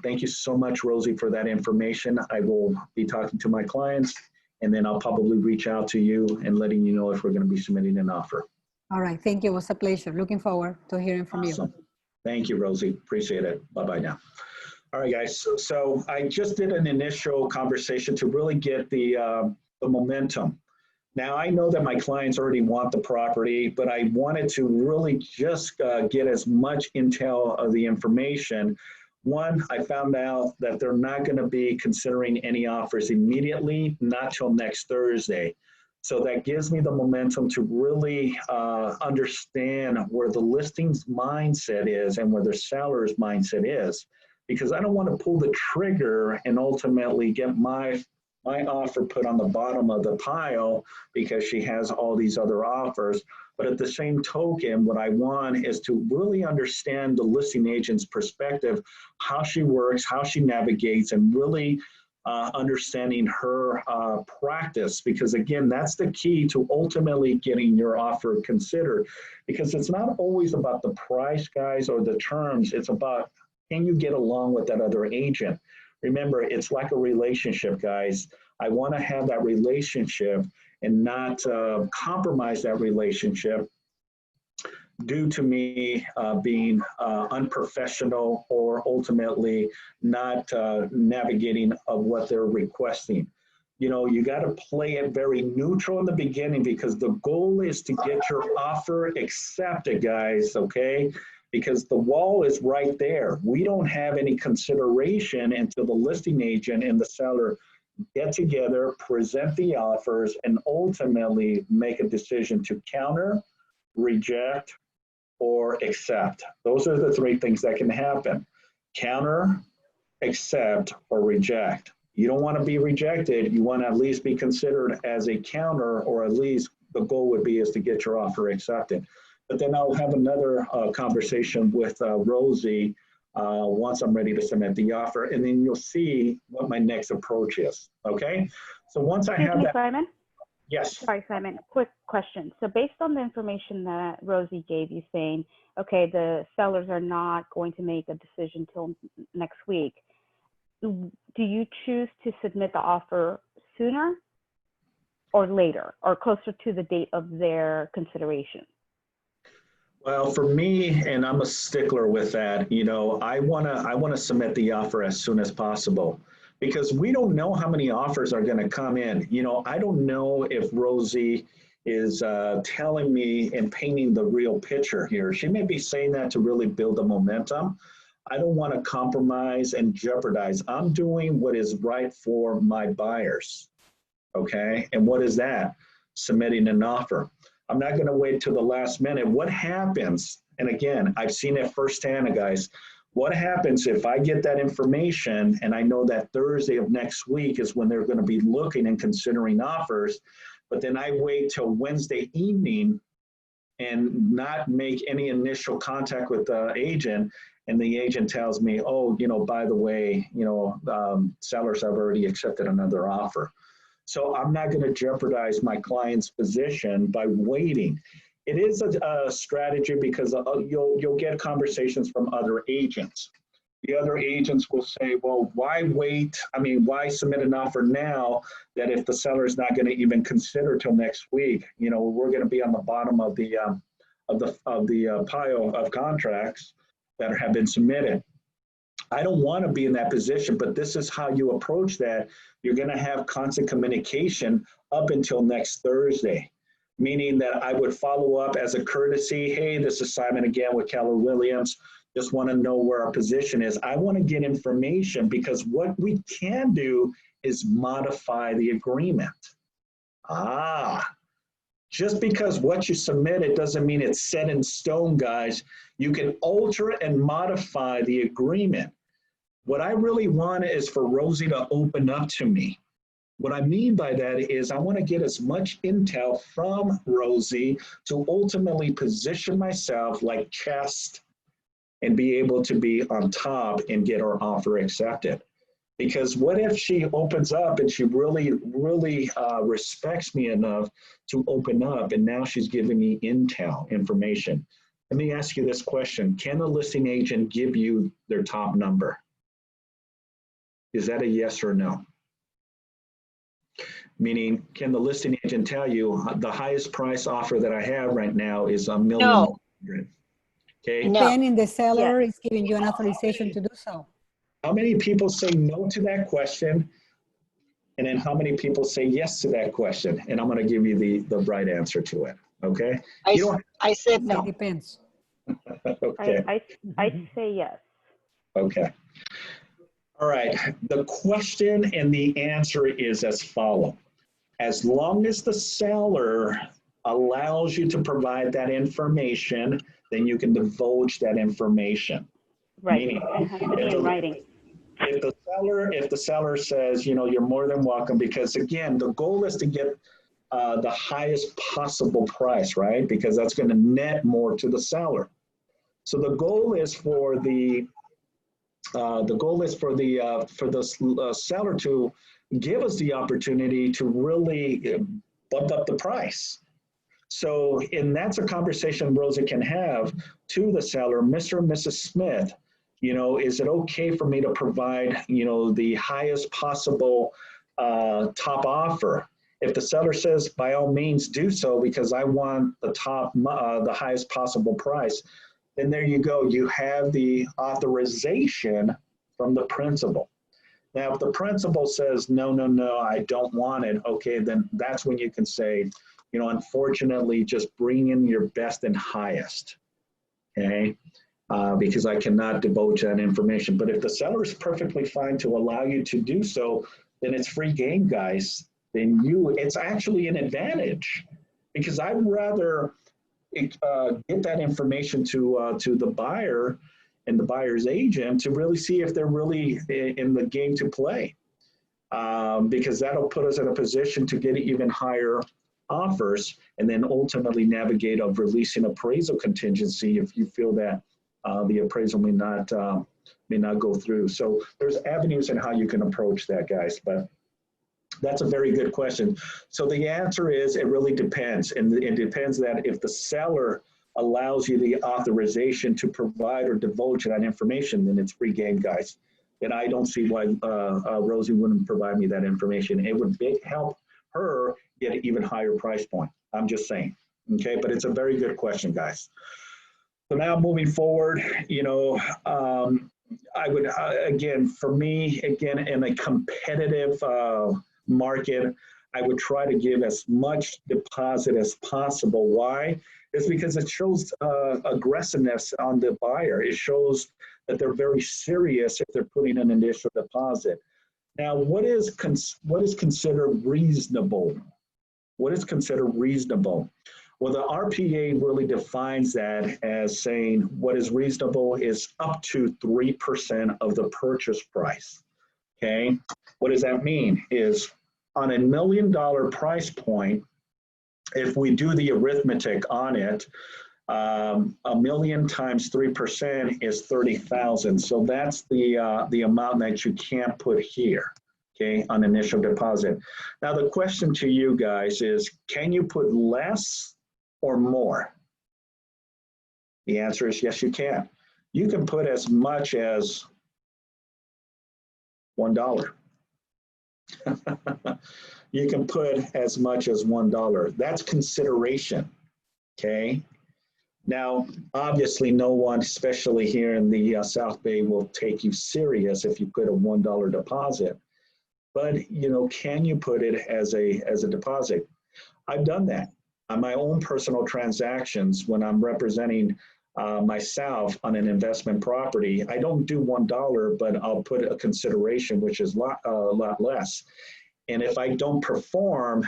Speaker 1: thank you so much, Rosie, for that information. I will be talking to my clients, and then I'll probably reach out to you and letting you know if we're going to be submitting an offer.
Speaker 2: All right. Thank you. It was a pleasure. Looking forward to hearing from
Speaker 1: Awesome.
Speaker 2: you.
Speaker 1: Thank you, Rosie. Appreciate it. Bye-bye now. All right, guys. So I just did an initial conversation to really get the momentum. Now, I know that my clients already want the property, but I wanted to really just get as much intel of the information. One, I found out that they're not going to be considering any offers immediately, not till next Thursday. So that gives me the momentum to really understand where the listings mindset is and where the seller's mindset is, because I don't want to pull the trigger and ultimately get my offer put on the bottom of the pile because she has all these other offers. But at the same token, what I want is to really understand the listing agent's perspective, how she works, how she navigates, and really understanding her practice, because again, that's the key to ultimately getting your offer considered, because it's not always about the price, guys, or the terms. It's about, can you get along with that other agent? Remember, it's like a relationship, guys. I want to have that relationship and not compromise that relationship due to me being unprofessional or ultimately not navigating of what they're requesting. you know, you got to play it very neutral in the beginning because the goal is to get your offer accepted, guys, okay? Because the wall is right there. We don't have any consideration until the listing agent and the seller get together, present the offers, and ultimately make a decision to counter, reject, or accept. Those are the three things that can happen. Counter, accept, or reject. You don't want to be rejected. You want to at least be considered as a counter, or at least the goal would be is to get your offer accepted. But then I'll have another conversation with Rosie once I'm ready to submit the offer, and then you'll see what my next approach is, okay? So once I have that.
Speaker 4: Simon?
Speaker 1: Yes.
Speaker 4: Sorry, Simon, quick question. So based on the information that Rosie gave you saying, okay, the sellers are not going to make a decision till next week, do you choose to submit the offer sooner or later or closer to the date of their consideration?
Speaker 1: Well, for me, and I'm a stickler with that, you know, I wanna submit the offer as soon as possible because we don't know how many offers are gonna come in. You know, I don't know if Rosie is telling me and painting the real picture here. She may be saying that to really build the momentum. I don't want to compromise and jeopardize. I'm doing what is right for my buyers, okay? And what is that? Submitting an offer. I'm not going to wait till the last minute. What happens, and again, I've seen it firsthand, guys, what happens if I get that information and I know that Thursday of next week is when they're going to be looking and considering offers, but then I wait till Wednesday evening and not make any initial contact with the agent, and the agent tells me, oh, you know, by the way, you know, sellers have already accepted another offer. So I'm not going to jeopardize my client's position by waiting. It is a strategy because you'll get conversations from other agents. The other agents will say, well, why wait? I mean, why submit an offer now that if the seller is not going to even consider till next week, you know, we're going to be on the bottom of the pile of contracts that have been submitted. I don't want to be in that position, but this is how you approach that. You're going to have constant communication up until next Thursday, meaning that I would follow up as a courtesy. Hey, this is Simon again with Keller Williams. Just want to know where our position is. I want to get information because what we can do is modify the agreement. Just because what you submitted doesn't mean it's set in stone, guys. You can alter and modify the agreement. What I really want is for Rosie to open up to me. What I mean by that is I want to get as much intel from Rosie to ultimately position myself like chess and be able to be on top and get her offer accepted. Because what if she opens up and she really respects me enough to open up, and now she's giving me intel information. Let me ask you this question. Can a listing agent give you their top number? Is that a yes or no? Meaning, can the listing agent tell you the highest price offer that I have right now is $1 million?
Speaker 5: No.
Speaker 1: Okay.
Speaker 5: No.
Speaker 2: Then the seller is giving you an authorization to do so.
Speaker 1: How many people say no to that question? And then how many people say yes to that question? And I'm going to give you the right answer to it. Okay.
Speaker 5: I said
Speaker 2: It
Speaker 5: no.
Speaker 2: depends.
Speaker 1: Okay.
Speaker 4: I'd say yes.
Speaker 1: Okay. All right. The question and the answer is as follows. As long as the seller allows you to provide that information, then you can divulge that information.
Speaker 4: Right.
Speaker 1: Meaning,
Speaker 4: It has to be in writing.
Speaker 1: If the seller says, you know, you're more than welcome, because again, the goal is to get the highest possible price, right? Because that's going to net more to the seller. So the goal is for the seller to give us the opportunity to really bump up the price. So, and that's a conversation Rosa can have to the seller, Mr. and Mrs. Smith. You know, is it okay for me to provide, you know, the highest possible top offer? If the seller says, by all means do so because I want the highest possible price, then there you go. You have the authorization from the principal. Now, if the principal says, no, no, no, I don't want it, okay, then that's when you can say, you know, unfortunately, just bring in your best and highest, okay? Because I cannot divulge that information. But if the seller is perfectly fine to allow you to do so, then it's free game, guys. Then it's actually an advantage, because I'd rather get that information to the buyer and the buyer's agent to really see if they're really in the game to play, because that'll put us in a position to get even higher offers, and then ultimately navigate of releasing appraisal contingency if you feel that the appraisal may not go through. So there's avenues in how you can approach that, guys, but that's a very good question. So the answer is, it really depends. And it depends that if the seller allows you the authorization to provide or divulge that information, then it's free game, guys. And I don't see why Rosie wouldn't provide me that information. It would help her get an even higher price point. I'm just saying, okay? But it's a very good question, guys. So now moving forward, you know, I would, again, for me, again, in a competitive market, I would try to give as much deposit as possible. Why? It's because it shows aggressiveness on the buyer. It shows that they're very serious if they're putting an initial deposit. Now, what is considered reasonable? What is considered reasonable? Well, the RPA really defines that as saying what is reasonable is up to 3% of the purchase price, okay? What does that mean? Is on $1 million price point, if we do the arithmetic on it, 1 million times 3% is 30,000. So that's the amount that you can't put here, okay, on initial deposit. Now the question to you guys is, can you put less or more? The answer is yes, you can. You can put as much as $1. You can put as much as $1. That's consideration, okay? Now, obviously, no one, especially here in the South Bay, will take you serious if you put a $1 deposit. But, you know, can you put it as a deposit? I've done that on my own personal transactions when I'm representing myself on an investment property. I don't do $1, but I'll put a consideration, which is a lot less. And if I don't perform,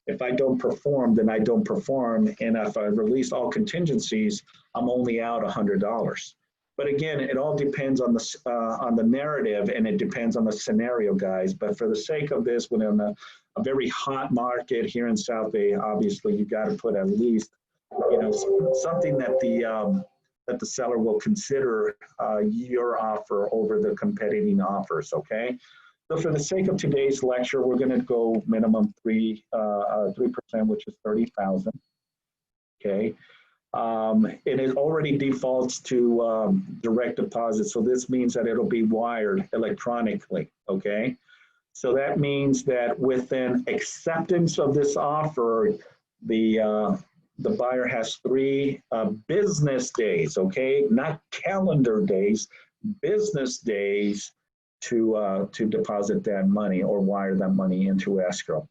Speaker 1: then I don't perform. And if I release all contingencies, I'm only out $100. But again, it all depends on the narrative, and it depends on the scenario, guys. But for the sake of this, when in a very hot market here in South Bay, obviously you got to put at least, you know, something that the seller will consider your offer over the competing offers. Okay. So for the sake of today's lecture, we're going to go minimum 3%, which is 30,000. Okay. And it already defaults to direct deposit. So this means that it'll be wired electronically. Okay. So that means that within acceptance of this offer, the buyer has 3 business days. Okay. Not calendar days, business days to deposit that money or wire that money into escrow.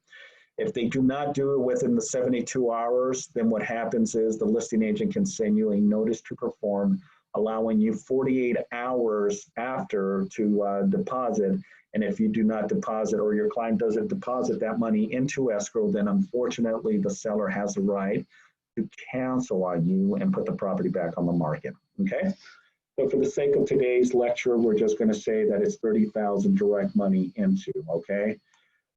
Speaker 1: If they do not do it within the 72 hours, then what happens is the listing agent can send you a notice to perform, allowing you 48 hours after to deposit. And if you do not deposit, or your client doesn't deposit that money into escrow, then unfortunately the seller has the right to cancel on you and put the property back on the market. Okay. So for the sake of today's lecture, we're just going to say that it's 30,000 direct money into, okay?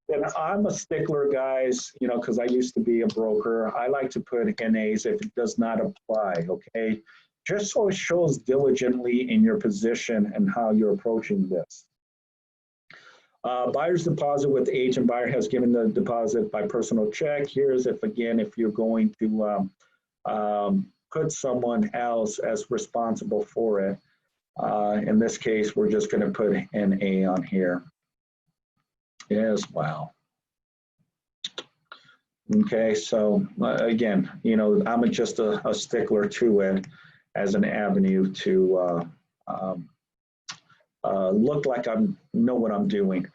Speaker 1: Then I'm a stickler, guys, you know, because I used to be a broker. I like to put NAs if it does not apply, okay? Just so it shows diligently in your position and how you're approaching this. Buyer's deposit with the agent. Buyer has given the deposit by personal check. Here's if you're going to put someone else as responsible for it. In this case, we're just going to put an A on here. Yes, wow. Okay, so again, you know, I'm just a stickler to it as an avenue to look like I know what I'm doing.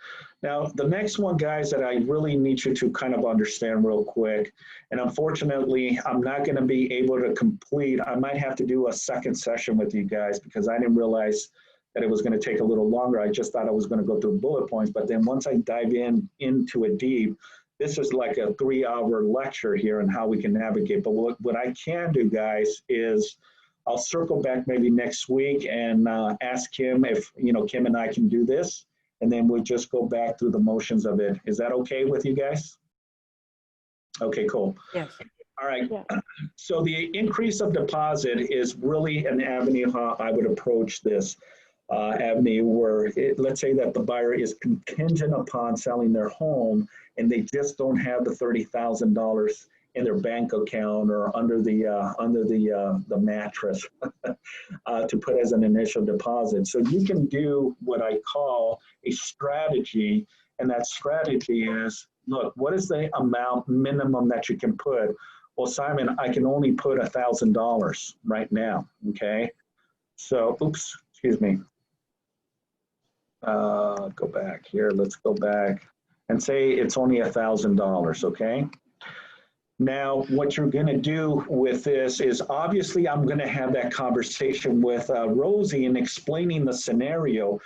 Speaker 1: Now, the next one, guys, that I really need you to kind of understand real quick, and unfortunately, I'm not going to be able to complete. I might have to do a second session with you guys because I didn't realize that it was going to take a little longer. I just thought I was going to go through bullet points, but then once I dive into it deep, this is like a 3-hour lecture here on how we can navigate. But what I can do, guys, is I'll circle back maybe next week and ask Kim if, Kim and I can do this, and then we'll just go back through the motions of it. Is that okay with you guys? Okay, cool.
Speaker 2: Yes.
Speaker 1: All right.
Speaker 4: Yeah.
Speaker 1: So the increase of deposit is really an avenue how I would approach this avenue where let's say that the buyer is contingent upon selling their home and they just don't have the $30,000 in their bank account or under the mattress to put as an initial deposit. So you can do what I call a strategy, and that strategy is, look, what is the amount minimum that you can put? Well, Simon, I can only put $1,000 right now, okay? So, oops, excuse me. Go back here, let's go back and say it's only $1,000, okay? Now, what you're gonna do with this is obviously I'm gonna have that conversation with Rosie and explaining the scenario.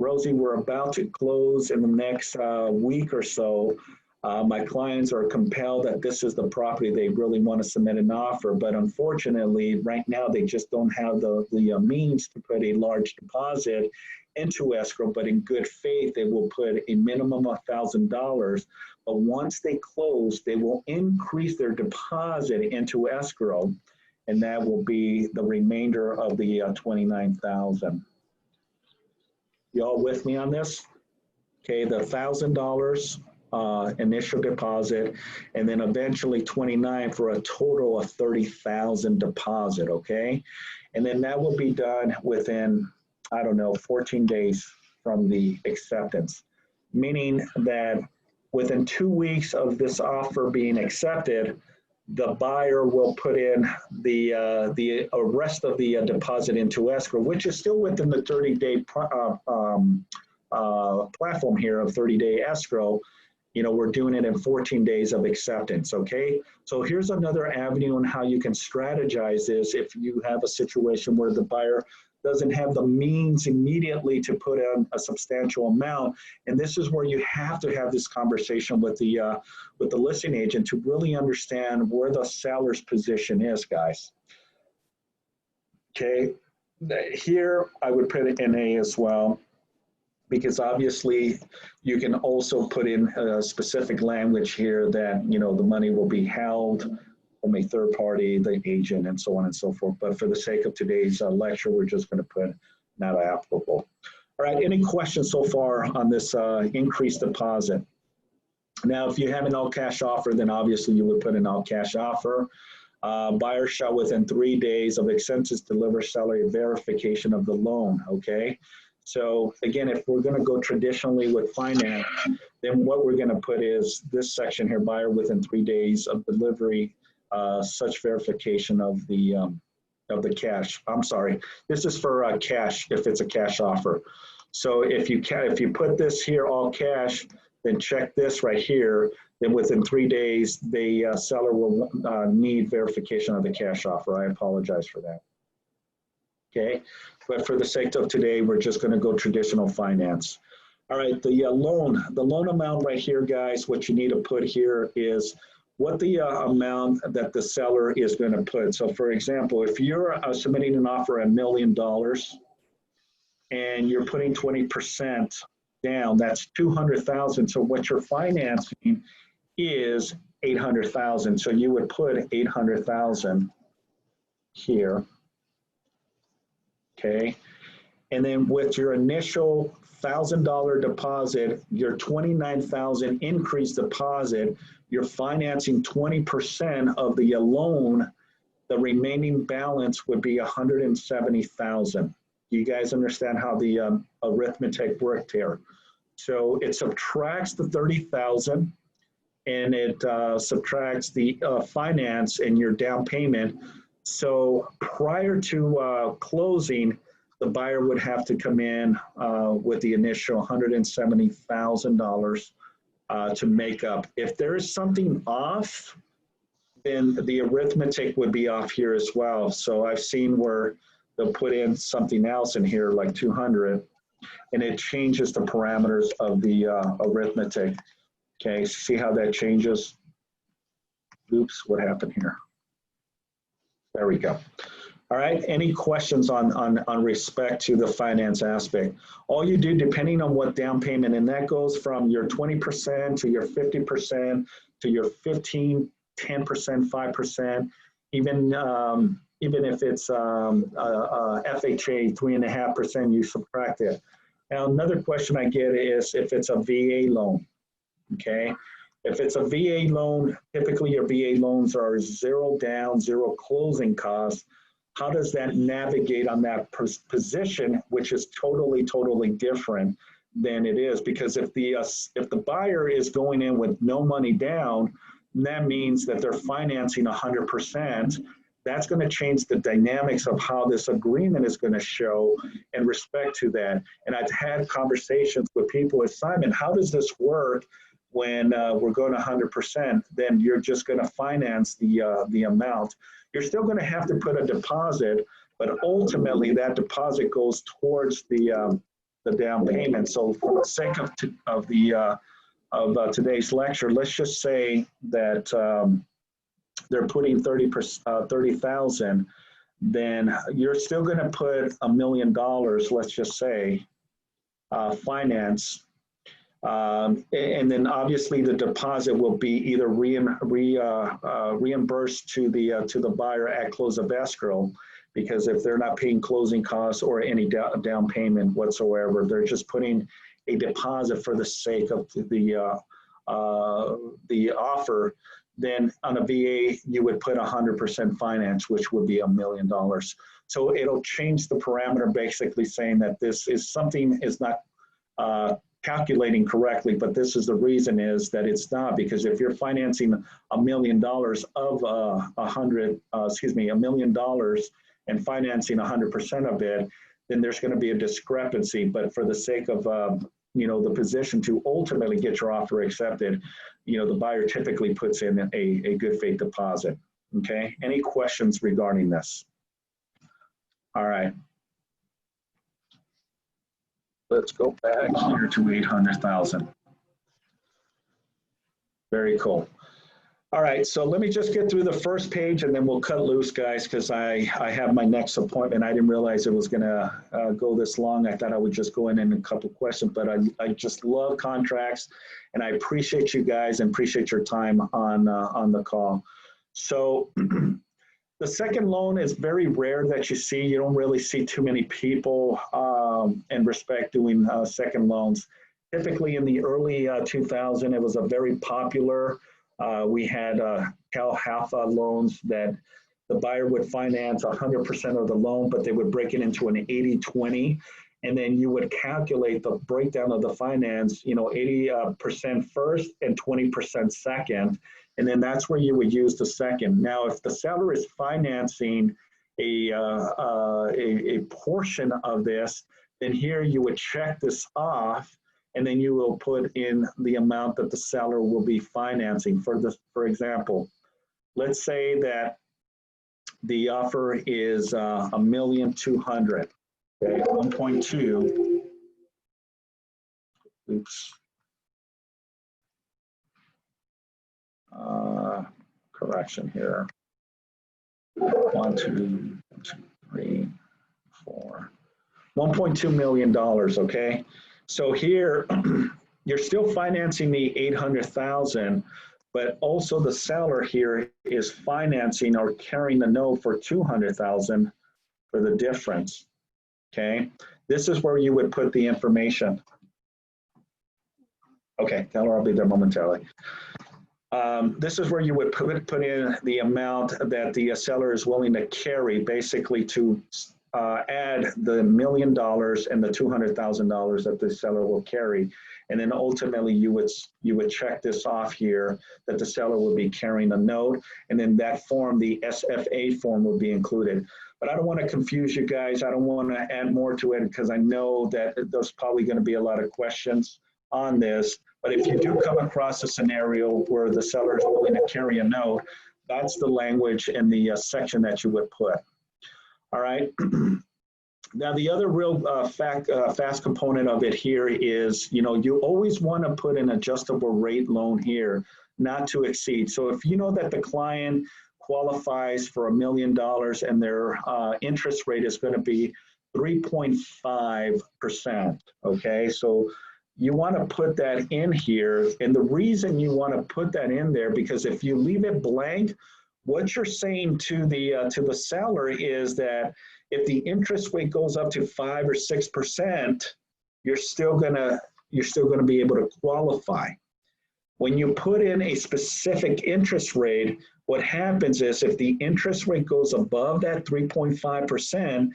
Speaker 1: Rosie, we're about to close in the next week or so. My clients are compelled that this is the property they really want to submit an offer, but unfortunately, right now they just don't have the means to put a large deposit into escrow, but in good faith, they will put a minimum of $1,000. But once they close, they will increase their deposit into escrow, and that will be the remainder of the $29,000. Y'all with me on this? Okay, the $1,000 initial deposit, and then eventually 29 for a total of 30,000 deposit, okay? And then that will be done within, I don't know, 14 days from the acceptance, meaning that within 2 weeks of this offer being accepted, the buyer will put in the rest of the deposit into escrow, which is still within the 30-day platform here of 30-day escrow. We're doing it in 14 days of acceptance, okay? So here's another avenue on how you can strategize this if you have a situation where the buyer doesn't have the means immediately to put in a substantial amount. And this is where you have to have this conversation with the listing agent to really understand where the seller's position is, guys. Okay, here I would put it in A as well, because obviously you can also put in a specific language here that, the money will be held from a third party, the agent, and so on and so forth. But for the sake of today's lecture, we're just going to put not applicable. All right, any questions so far on this increased deposit? Now, if you have an all cash offer, then obviously you would put an all cash offer. Buyer shall within 3 days of acceptance deliver seller a verification of the loan, okay? So again, if we're going to go traditionally with finance, then what we're going to put is this section here, buyer within 3 days of delivery, such verification of the cash. I'm sorry, this is for cash if it's a cash offer. So if you put this here all cash, then check this right here. Then within 3 days, the seller will need verification of the cash offer. I apologize for that. Okay, but for the sake of today, we're just going to go traditional finance. All right, the loan amount right here, guys, what you need to put here is what the amount that the seller is going to put. So for example, if you're submitting an offer at $1 million and you're putting 20% down, that's $200,000. So what you're financing is $800,000. So you would put $800,000 here. Okay, and then with your initial $1,000 deposit, your $29,000 increased deposit, you're financing 20% of the loan. The remaining balance would be $170,000. You guys understand how the arithmetic worked here? So it subtracts the $30,000 and it subtracts the finance and your down payment. So prior to closing, the buyer would have to come in with the initial $170,000 to make up. If there is something off, then the arithmetic would be off here as well. So I've seen where they'll put in something else in here, like 200, and it changes the parameters of the arithmetic. Okay, see how that changes? Oops, what happened here? There we go. All right, any questions on respect to the finance aspect? All you do, depending on what down payment, and that goes from your 20% to your 50% to your 15, 10%, 5%, even if it's FHA 3.5%, you subtract it. Now, another question I get is if it's a VA loan, okay? If it's a VA loan, typically your VA loans are 0 down, 0 closing costs. How does that navigate on that position, which is totally different than it is? Because if the buyer is going in with no money down, that means that they're financing 100%. That's going to change the dynamics of how this agreement is going to show in respect to that. And I've had conversations with people with Simon, how does this work when we're going 100%? Then you're just going to finance the amount. You're still going to have to put a deposit, but ultimately that deposit goes towards the down payment. So for the sake of today's lecture, let's just say that they're putting 30,000, then you're still going to put $1 million, let's just say, finance. And then obviously the deposit will be either reimbursed to the buyer at close of escrow, because if they're not paying closing costs or any down payment whatsoever, they're just putting a deposit for the sake of the offer. Then on a VA, you would put 100% finance, which would be $1 million. So it'll change the parameter, basically saying that this is something is not calculating correctly, but this is the reason is that it's not, because if you're financing $1 million of $1 million and financing 100% of it, then there's going to be a discrepancy. But for the sake of the position to ultimately get your offer accepted, the buyer typically puts in a good faith deposit. Okay, any questions regarding this? All right. Let's go back here to 800,000. Very cool. All right, so let me just get through the first page and then we'll cut loose, guys, because I have my next appointment. I didn't realize it was gonna go this long. I thought I would just go in a couple of questions, but I just love contracts and I appreciate you guys and appreciate your time on the call. So the second loan is very rare that you see. You don't really see too many people in respect doing second loans. Typically in the early 2000, it was a very popular. We had Cal Halfa loans that the buyer would finance 100% of the loan, but they would break it into an 80-20. And then you would calculate the breakdown of the finance, 80% first and 20% second. And then that's where you would use the second. Now, if the seller is financing a portion of this, then here you would check this off, and then you will put in the amount that the seller will be financing. For example, let's say that the offer is $1,200,000. Okay, 1.2. Oops. Correction here. 1, 2, 3, 4. $1.2 million, okay? So here, you're still financing the 800,000, but also the seller here is financing or carrying the note for 200,000 for the difference, okay? This is where you would put the information. Okay, tell her I'll be there momentarily. This is where you would put in the amount that the seller is willing to carry, basically to add the $1 million and the $200,000 that the seller will carry. And then ultimately you would check this off here that the seller will be carrying a note, and then that form, the SFA form, will be included. But I don't want to confuse you guys. I don't want to add more to it because I know that there's probably going to be a lot of questions on this. But if you do come across a scenario where the seller is willing to carry a note, that's the language in the section that you would put. All right. Now, the other real fast component of it here is, you always want to put an adjustable rate loan here, not to exceed. So if you know that the client qualifies for $1 million and their interest rate is going to be 3.5%, okay? So you want to put that in here. And the reason you want to put that in there, because if you leave it blank, what you're saying to the seller is that if the interest rate goes up to 5 or 6%, you're still gonna be able to qualify. When you put in a specific interest rate, what happens is if the interest rate goes above that 3.5%,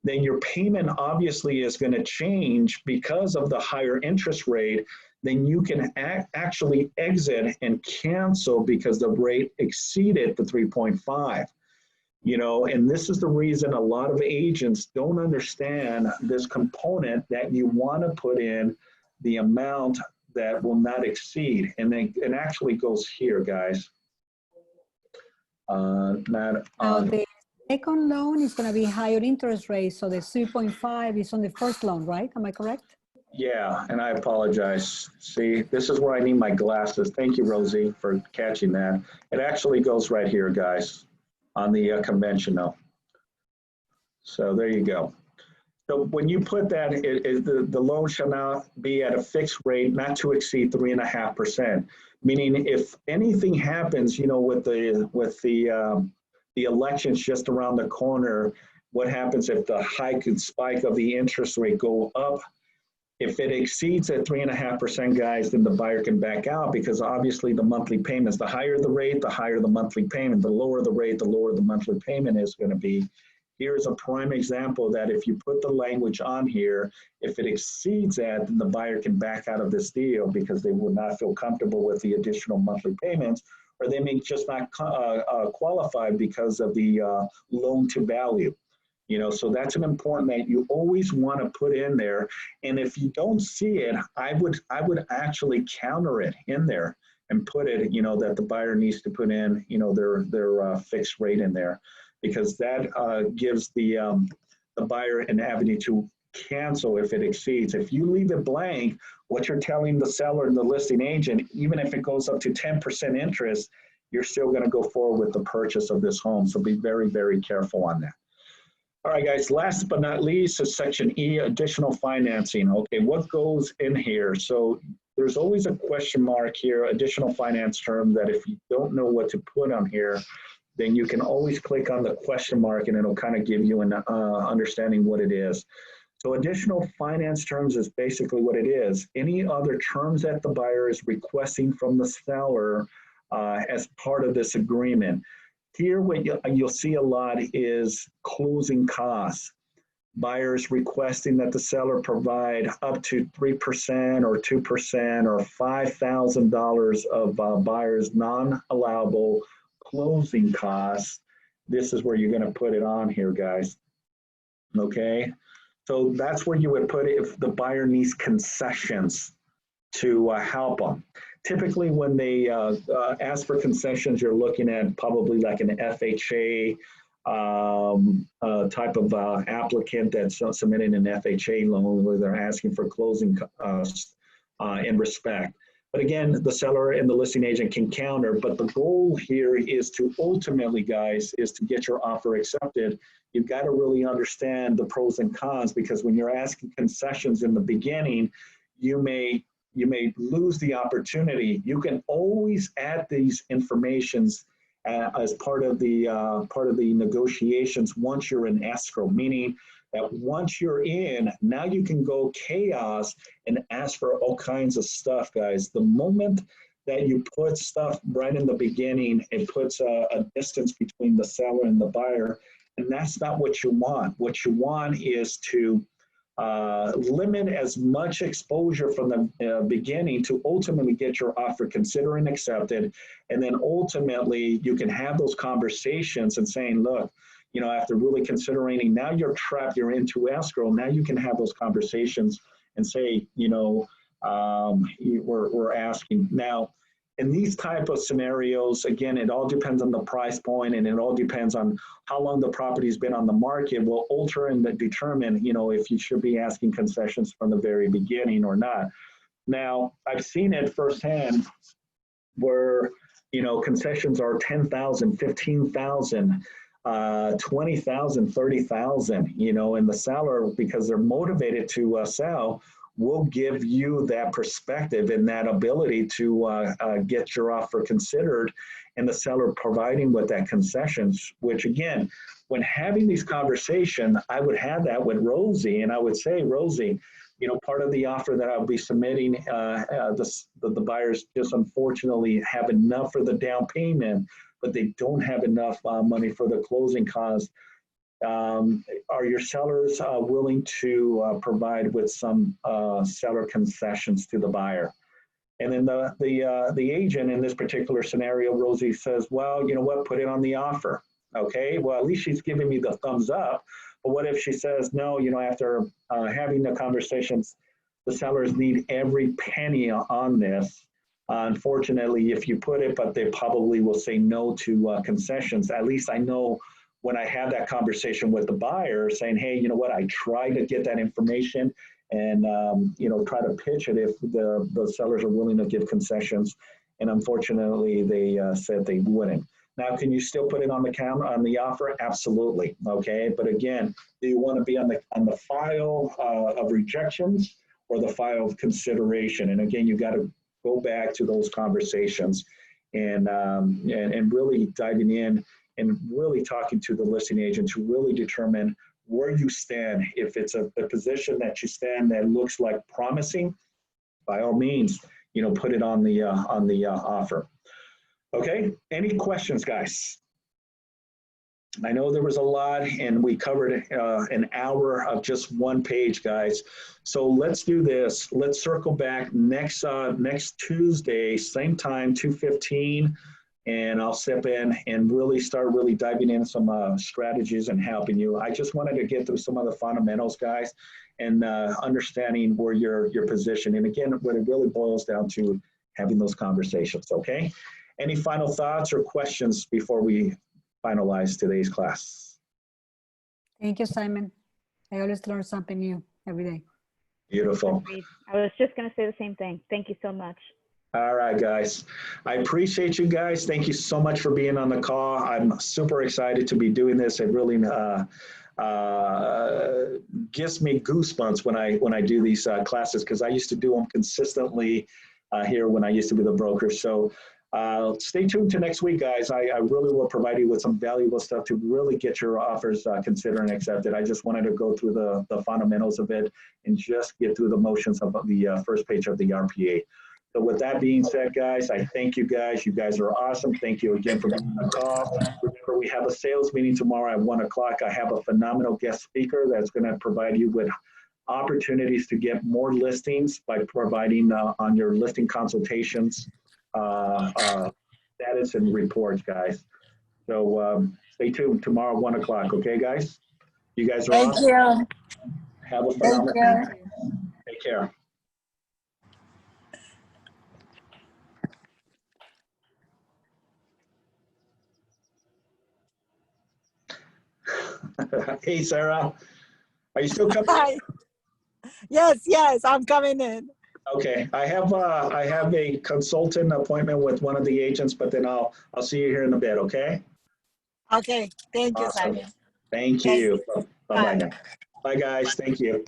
Speaker 1: then your payment obviously is going to change because of the higher interest rate. Then you can actually exit and cancel because the rate exceeded the 3.5. And this is the reason a lot of agents don't understand this component that you want to put in the amount that will not exceed. And then it actually goes here, guys.
Speaker 2: The second loan is going to be higher interest rate. So the 3.5 is on the first loan, right? Am I correct?
Speaker 1: Yeah, and I apologize. See, this is where I need my glasses. Thank you, Rosie, for catching that. It actually goes right here, guys, on the conventional. So there you go. So when you put that, the loan shall now be at a fixed rate not to exceed 3.5%. Meaning, if anything happens, with the elections just around the corner, what happens if the hike and spike of the interest rate go up? If it exceeds at 3.5%, guys, then the buyer can back out because obviously the monthly payments, the higher the rate, the higher the monthly payment. The lower the rate, the lower the monthly payment is going to be. Here's a prime example that if you put the language on here, if it exceeds that, then the buyer can back out of this deal because they will not feel comfortable with the additional monthly payments, or they may just not qualify because of the loan to value. So that's an important that you always want to put in there. And if you don't see it, I would actually counter it in there and put it, that the buyer needs to put in, their fixed rate in there, because that gives the buyer an avenue to cancel if it exceeds. If you leave it blank, what you're telling the seller and the listing agent, even if it goes up to 10% interest, you're still going to go forward with the purchase of this home. So be very, very careful on that. All right, guys, last but not least is section E, additional financing. Okay, what goes in here? So there's always a question mark here, additional finance term, that if you don't know what to put on here, then you can always click on the question mark and it'll kind of give you an understanding what it is. So additional finance terms is basically what it is. Any other terms that the buyer is requesting from the seller as part of this agreement. Here, what you'll see a lot is closing costs. Buyers requesting that the seller provide up to 3% or 2% or $5,000 of buyer's non-allowable closing costs. This is where you're going to put it on here, guys. Okay, so that's where you would put it if the buyer needs concessions to help them. Typically, when they ask for concessions, you're looking at probably like an FHA type of applicant that's submitting an FHA loan where they're asking for closing costs in respect. But again, the seller and the listing agent can counter, but the goal here is to ultimately, guys, is to get your offer accepted. You've got to really understand the pros and cons, because when you're asking concessions in the beginning, you may lose the opportunity. You can always add these informations as part of the negotiations once you're in escrow, meaning that once you're in, now you can go chaos and ask for all kinds of stuff, guys. The moment that you put stuff right in the beginning, it puts a distance between the seller and the buyer, And that's not what you want. What you want is to limit as much exposure from the beginning to ultimately get your offer considered and accepted. And then ultimately you can have those conversations and saying, look, you know, after really considering, now you're trapped, you're into escrow. Now you can have those conversations and say, you know, we're asking. Now, in these type of scenarios, again, it all depends on the price point, and it all depends on how long the property's been on the market will alter and determine, you know, if you should be asking concessions from the very beginning or not. Now, I've seen it firsthand where, you know, concessions are 10,000, 15,000, 20,000, 30,000, you know, and the seller, because they're motivated to sell, will give you that perspective and that ability to get your offer considered, and the seller providing with that concessions, which again, when having these conversations, I would have that with Rosie, and I would say, Rosie, you know, part of the offer that I'll be submitting, the buyers just unfortunately have enough for the down payment, but they don't have enough money for the closing costs. Are your sellers willing to provide with some seller concessions to the buyer? And then the agent in this particular scenario, Rosie, says, well, you know what, put it on the offer. Okay, well, at least she's giving me the thumbs up. But what if she says, no, you know, after having the conversations, the sellers need every penny on this. Unfortunately, if you put it, but they probably will say no to concessions. At least I know when I have that conversation with the buyer saying, hey, you know what, I tried to get that information and, you know, try to pitch it if the sellers are willing to give concessions. And unfortunately, they said they wouldn't. Now, can you still put it on the camera, on the offer? Absolutely. Okay. But again, do you want to be on the file of rejections or the file of consideration? And again, you got to go back to those conversations and really diving in and really talking to the listing agent to really determine where you stand. If it's a position that you stand that looks like promising, by all means, you know, put it on the offer. Okay, any questions, guys? I know there was a lot, and we covered an hour of just one page, guys. So let's do this. Let's circle back next Tuesday, same time, 2:15. And I'll step in and really start diving into some strategies and helping you. I just wanted to get through some of the fundamentals, guys, and understanding where your position. And again, what it really boils down to having those conversations, okay? Any final thoughts or questions before we finalize today's class?
Speaker 2: Thank you, Simon. I always learn something new every day.
Speaker 1: Beautiful.
Speaker 4: I was just going to say the same thing. Thank you so much.
Speaker 1: All right, guys. I appreciate you guys. Thank you so much for being on the call. I'm super excited to be doing this. It really gives me goosebumps when I do these classes, because I used to do them consistently here when I used to be the broker. So stay tuned to next week, guys. I really will provide you with some valuable stuff to really get your offers considered and accepted. I just wanted to go through the fundamentals of it and just get through the motions of the first page of the RPA. So with that being said, guys, I thank you guys. You guys are awesome. Thank you again for being on the call. Remember, we have a sales meeting tomorrow at 1 o'clock. I have a phenomenal guest speaker that's going to provide you with opportunities to get more listings by providing on your listing consultations, status and reports, guys. So stay tuned tomorrow, 1 o'clock. Okay, guys? You guys are awesome.
Speaker 3: Thank you.
Speaker 1: Have a phenomenal day. Take care. Hey, Sarah, are you still coming?
Speaker 5: Hi. Yes, I'm coming in.
Speaker 1: Okay, I have a consultant appointment with one of the agents, but then I'll see you here in a bit. Okay.
Speaker 5: Okay. Thank you,
Speaker 1: Awesome.
Speaker 5: Simon.
Speaker 1: Thank you. Bye-bye
Speaker 5: Bye.
Speaker 1: now. Bye, guys. Thank you.